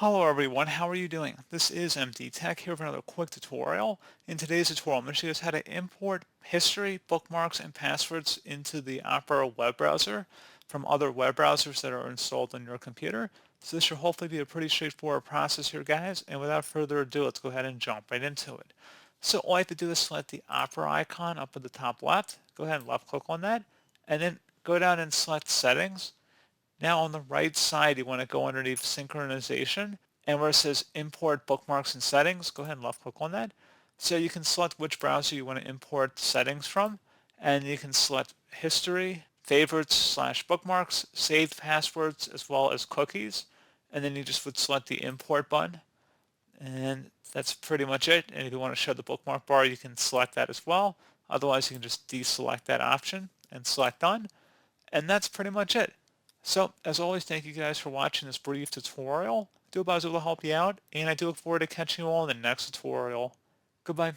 Hello everyone, how are you doing? This is MD Tech here for another quick tutorial. In today's tutorial, I'm going to show you guys how to import history, bookmarks, and passwords into the Opera web browser from other web browsers that are installed on your computer. So this should hopefully be a pretty straightforward process here, guys. And without further ado, let's go ahead and jump right into it. So all I have to do is select the Opera icon up at the top left. Go ahead and left click on that, and then go down and select Settings. Now on the right side, you want to go underneath synchronization, and where it says import bookmarks and settings, go ahead and left click on that. So you can select which browser you want to import settings from, and you can select history, favorites slash bookmarks, saved passwords, as well as cookies. And then you just would select the import button, and that's pretty much it. And if you want to show the bookmark bar, you can select that as well. Otherwise, you can just deselect that option and select done. And that's pretty much it. So, as always, thank you guys for watching this brief tutorial. I do hope I was able to help you out, and I do look forward to catching you all in the next tutorial. Goodbye.